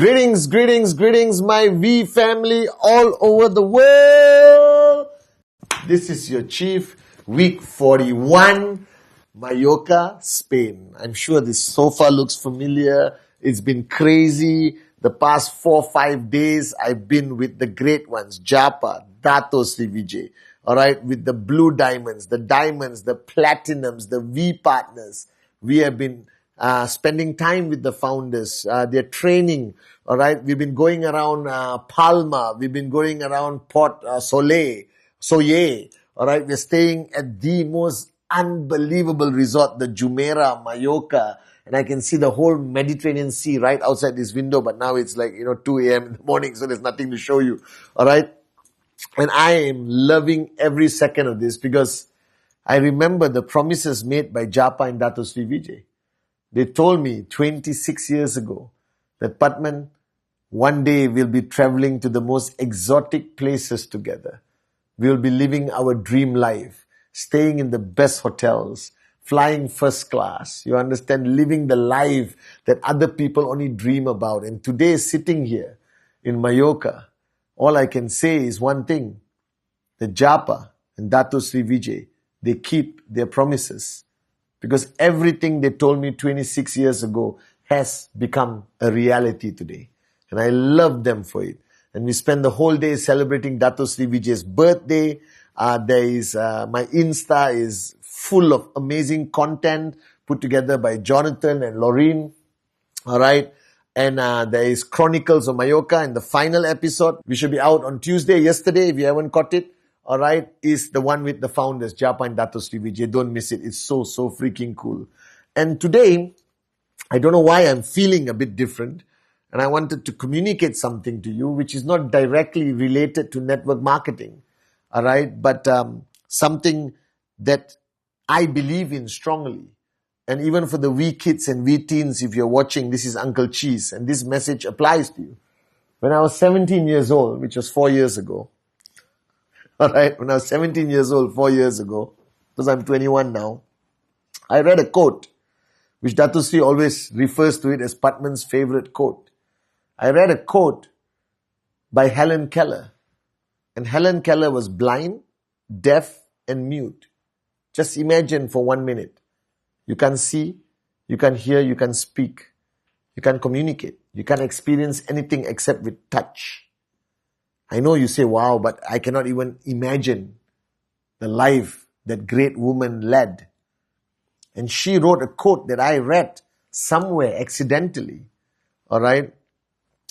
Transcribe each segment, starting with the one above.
Greetings, greetings, greetings, my V family all over the world. This is your chief, week 41, Mallorca, Spain. I'm sure this sofa looks familiar. It's been crazy. The past 4-5 days, I've been with the great ones, Japa, Dato Sri Vijay. All right, with the blue diamonds, the platinums, the V partners. We have been spending time with the founders, their training. All right, we've been going around Palma, we've been going around Port Soleil. All right, we're staying at the most unbelievable resort, the Jumeirah, Mallorca, and I can see the whole Mediterranean Sea right outside this window. But now it's like 2 a.m. in the morning, so there's nothing to show you. All right, and I am loving every second of this because I remember the promises made by Japa and Dato Sri Vijay. They told me 26 years ago that Pathman, one day we'll be traveling to the most exotic places together. We'll be living our dream life, staying in the best hotels, flying first class. You understand, living the life that other people only dream about. And today, sitting here in Mallorca, all I can say is one thing. The Japa and Dato Sri Vijay, they keep their promises. Because everything they told me 26 years ago has become a reality today. And I love them for it. And we spend the whole day celebrating Dato Sri Vijay's birthday. My Insta is full of amazing content put together by Jonathan and Laureen. All right. And there is Chronicles of Mallorca and the final episode. We should be out on Tuesday. Yesterday, if you haven't caught it, all right, is the one with the founders, Japa and Dato Sri Vijay. Don't miss it. It's so freaking cool. And today, I don't know why I'm feeling a bit different. And I wanted to communicate something to you, which is not directly related to network marketing. All right. But something that I believe in strongly. And even for the wee kids and wee teens, if you're watching, this is Uncle Cheese. And this message applies to you. When I was 17 years old, which was 4 years ago, all right, when I was 17 years old, 4 years ago, because I'm 21 now, I read a quote, which Dato Sri always refers to it as Pathman's favorite quote. I read a quote by Helen Keller. And Helen Keller was blind, deaf, and mute. Just imagine for 1 minute. You can't see, you can't hear, you can't speak. You can't communicate. You can't experience anything except with touch. I know you say, wow, but I cannot even imagine the life that great woman led. And she wrote a quote that I read somewhere accidentally, all right,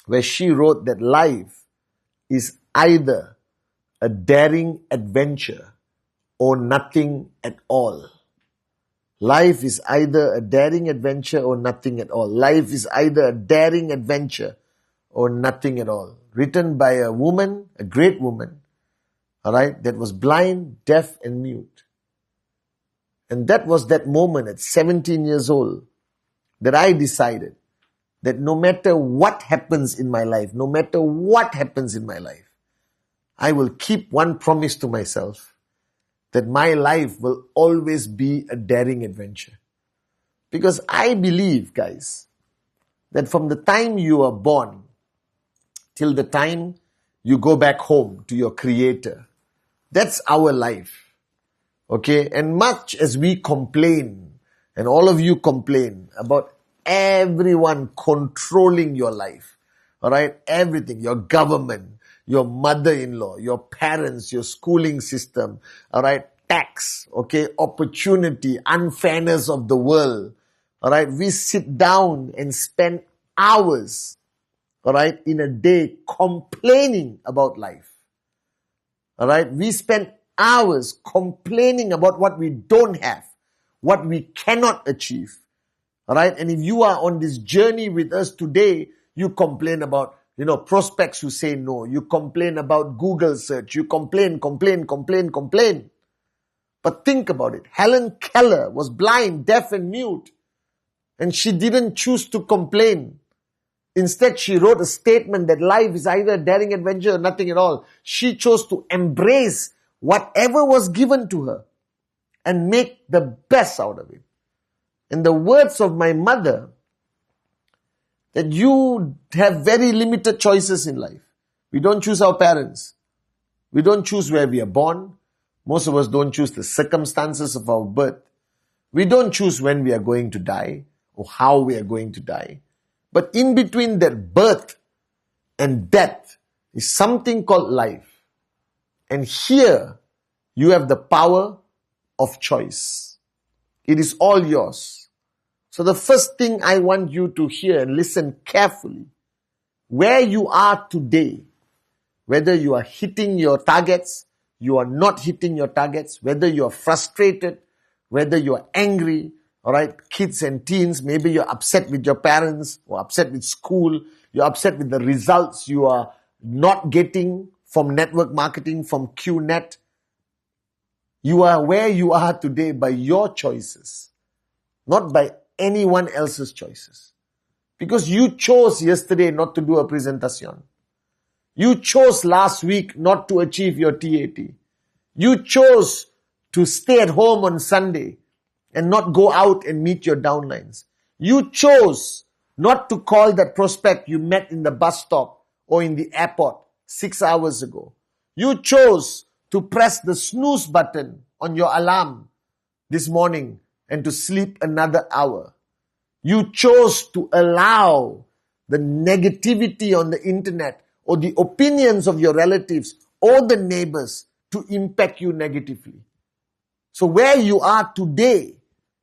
where she wrote that life is either a daring adventure or nothing at all. Life is either a daring adventure or nothing at all. Life is either a daring adventure or nothing at all. Written by a woman, a great woman, all right, that was blind, deaf, and mute. And that was that moment at 17 years old that I decided that no matter what happens in my life, I will keep one promise to myself that my life will always be a daring adventure. Because I believe, guys, that from the time you are born till the time you go back home to your Creator, that's our life. Okay? And much as we complain, and all of you complain about everyone controlling your life, all right? Everything, your government, your mother-in-law, your parents, your schooling system, all right? Tax, okay? Opportunity, unfairness of the world, all right? We sit down and spend hours, all right, in a day complaining about life. All right? We spend hours complaining about what we don't have, what we cannot achieve. All right? And if you are on this journey with us today, you complain about, prospects who say no. You complain about Google search. You complain. But think about it. Helen Keller was blind, deaf, and mute. And she didn't choose to complain. Instead, she wrote a statement that life is either a daring adventure or nothing at all. She chose to embrace whatever was given to her and make the best out of it. In the words of my mother, that you have very limited choices in life. We don't choose our parents. We don't choose where we are born. Most of us don't choose the circumstances of our birth. We don't choose when we are going to die or how we are going to die. But in between that birth and death is something called life. And here you have the power of choice. It is all yours. So the first thing I want you to hear and listen carefully, where you are today, whether you are hitting your targets, you are not hitting your targets, whether you are frustrated, whether you are angry, all right, kids and teens, maybe you're upset with your parents or upset with school, you're upset with the results you are not getting from network marketing, from Qnet. You are where you are today by your choices, not by anyone else's choices. Because you chose yesterday not to do a presentation. You chose last week not to achieve your TAT. You chose to stay at home on Sunday and not go out and meet your downlines. You chose not to call that prospect you met in the bus stop or in the airport 6 hours ago. You chose to press the snooze button on your alarm this morning and to sleep another hour. You chose to allow the negativity on the internet or the opinions of your relatives or the neighbors to impact you negatively. So where you are today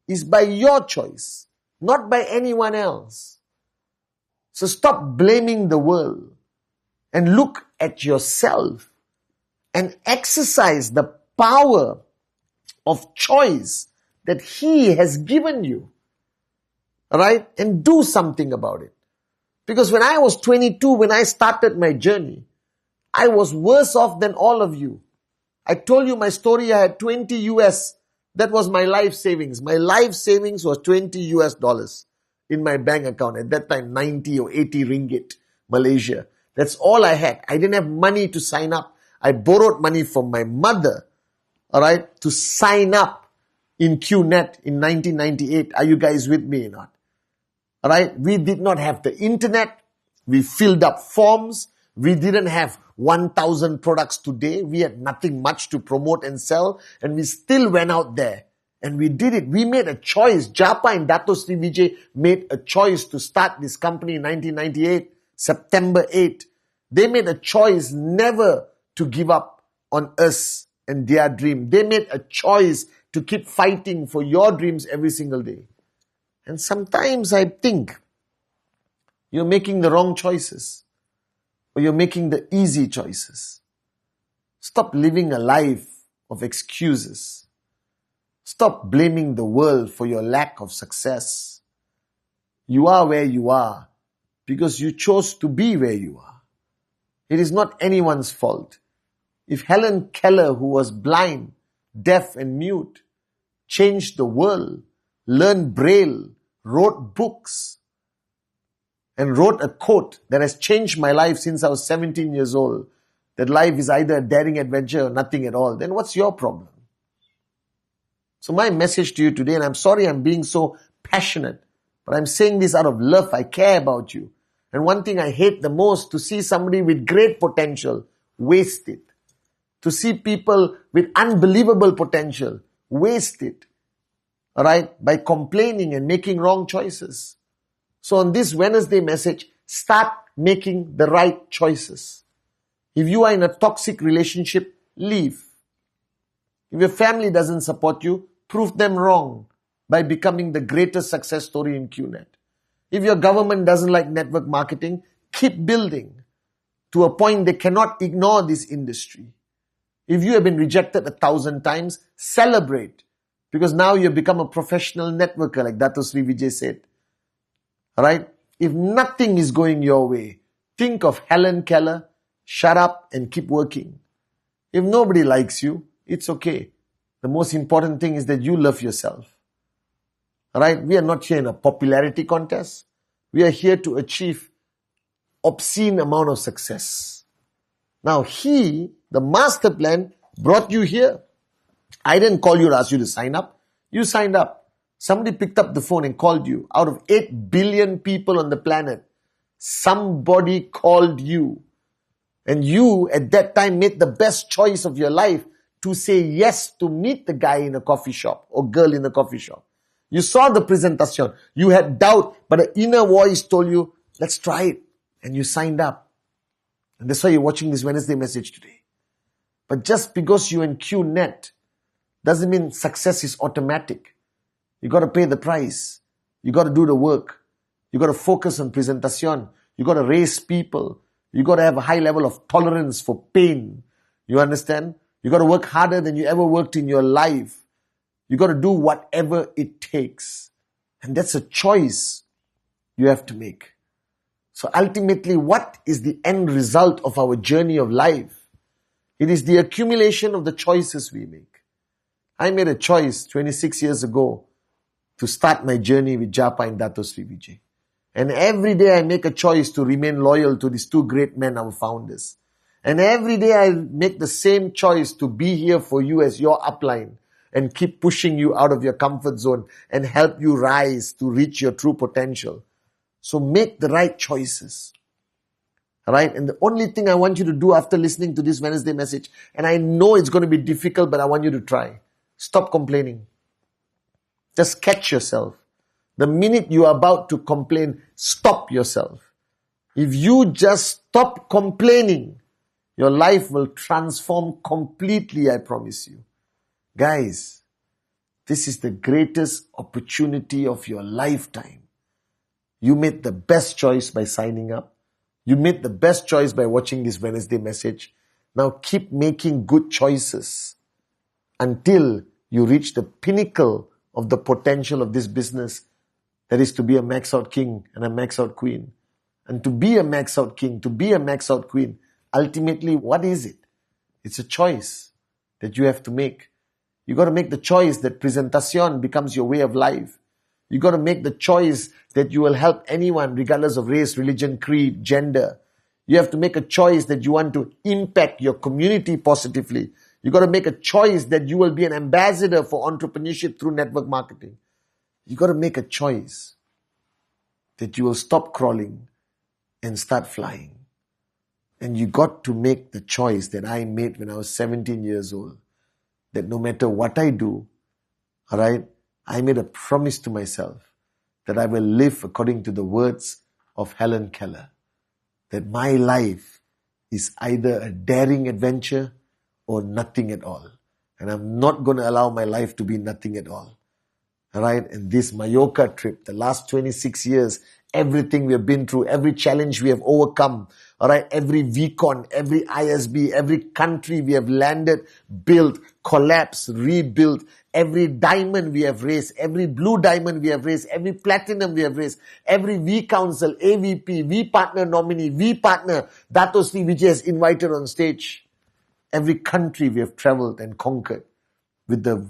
is by your choice, not by anyone else. So stop blaming the world and look at yourself and exercise the power of choice that He has given you. Right? And do something about it. Because when I was 22, when I started my journey, I was worse off than all of you. I told you my story, I had 20 US. That was my life savings. My life savings was 20 US dollars in my bank account. At that time, 90 or 80 ringgit, Malaysia. That's all I had. I didn't have money to sign up. I borrowed money from my mother, all right, to sign up in Qnet in 1998. Are you guys with me or not? All right, we did not have the internet. We filled up forms. We didn't have 1,000 products today. We had nothing much to promote and sell. And we still went out there. And we did it. We made a choice. Japa and Dato Sri Vijay made a choice to start this company in 1998, September 8. They made a choice never to give up on us and their dream. They made a choice to keep fighting for your dreams every single day. And sometimes I think you're making the wrong choices or you're making the easy choices. Stop living a life of excuses. Stop blaming the world for your lack of success. You are where you are because you chose to be where you are. It is not anyone's fault. If Helen Keller, who was blind, deaf and mute, changed the world, learned Braille, wrote books, and wrote a quote that has changed my life since I was 17 years old, that life is either a daring adventure or nothing at all, then what's your problem? So my message to you today, and I'm sorry I'm being so passionate, but I'm saying this out of love. I care about you. And one thing I hate the most, to see somebody with great potential waste it. To see people with unbelievable potential waste it. All right, by complaining and making wrong choices. So on this Wednesday message, start making the right choices. If you are in a toxic relationship, leave. If your family doesn't support you, prove them wrong by becoming the greatest success story in Qnet. If your government doesn't like network marketing, keep building to a point they cannot ignore this industry. If you have been rejected 1,000 times, celebrate. Because now you've become a professional networker, like Dato Sri Vijay said. Alright? If nothing is going your way, think of Helen Keller, shut up and keep working. If nobody likes you, it's okay. The most important thing is that you love yourself. Alright? We are not here in a popularity contest. We are here to achieve obscene amount of success. Now He, the master plan, brought you here. I didn't call you to ask you to sign up. You signed up. Somebody picked up the phone and called you. Out of 8 billion people on the planet, Somebody called you. And you, at that time, made the best choice of your life to say yes to meet the guy in a coffee shop or girl in a coffee shop. You saw the presentation. You had doubt, but an inner voice told you, let's try it. And you signed up. And that's why you're watching this Wednesday message today. But just because you're in Qnet doesn't mean success is automatic. You got to pay the price. You got to do the work. You got to focus on presentation. You got to raise people. You got to have a high level of tolerance for pain. You understand? You got to work harder than you ever worked in your life. You got to do whatever it takes. And that's a choice you have to make. So ultimately, what is the end result of our journey of life? It is the accumulation of the choices we make. I made a choice 26 years ago to start my journey with Japa and Dato Sri Vijay. And every day I make a choice to remain loyal to these two great men, our founders. And every day I make the same choice to be here for you as your upline and keep pushing you out of your comfort zone and help you rise to reach your true potential. So make the right choices. Alright? And the only thing I want you to do after listening to this Wednesday message, and I know it's going to be difficult, but I want you to try. Stop complaining. Just catch yourself. The minute you are about to complain, stop yourself. If you just stop complaining, your life will transform completely, I promise you. Guys, this is the greatest opportunity of your lifetime. You made the best choice by signing up. You made the best choice by watching this Wednesday message. Now keep making good choices until you reach the pinnacle of the potential of this business. That is to be a max out king and a max out queen. And to be a max out king, to be a max out queen, ultimately, what is it? It's a choice that you have to make. You got to make the choice that presentation becomes your way of life. You got to make the choice that you will help anyone regardless of race, religion, creed, gender. You have to make a choice that you want to impact your community positively. You got to make a choice that you will be an ambassador for entrepreneurship through network marketing. You got to make a choice that you will stop crawling and start flying. And you got to make the choice that I made when I was 17 years old. That no matter what I do, alright, I made a promise to myself that I will live according to the words of Helen Keller. That my life is either a daring adventure or nothing at all. And I'm not going to allow my life to be nothing at all. Alright, and this Mallorca trip, the last 26 years, everything we have been through, every challenge we have overcome, alright, every VCon, every ISB, every country we have landed, built, collapsed, rebuilt, every diamond we have raised, every blue diamond we have raised, every platinum we have raised, every V Council, AVP, V Partner nominee, V Partner, Dato Sri Vijay has invited on stage. Every country we have traveled and conquered with the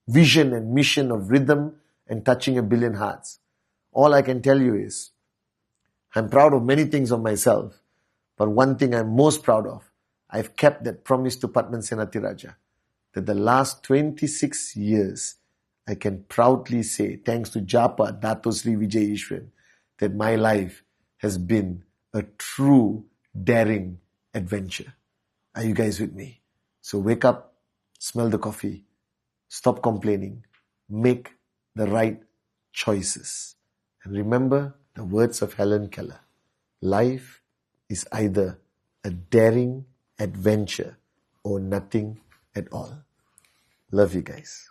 vision and mission of rhythm and touching a billion hearts. All I can tell you is, I'm proud of many things of myself, but one thing I'm most proud of, I've kept that promise to Pathman Senathirajah, that the last 26 years, I can proudly say, thanks to Japa, Dato Sri Vijay Ishwan, that my life has been a true daring adventure. Are you guys with me? So wake up, smell the coffee, stop complaining, make the right choices. And remember the words of Helen Keller. Life is either a daring adventure or nothing at all. Love you guys.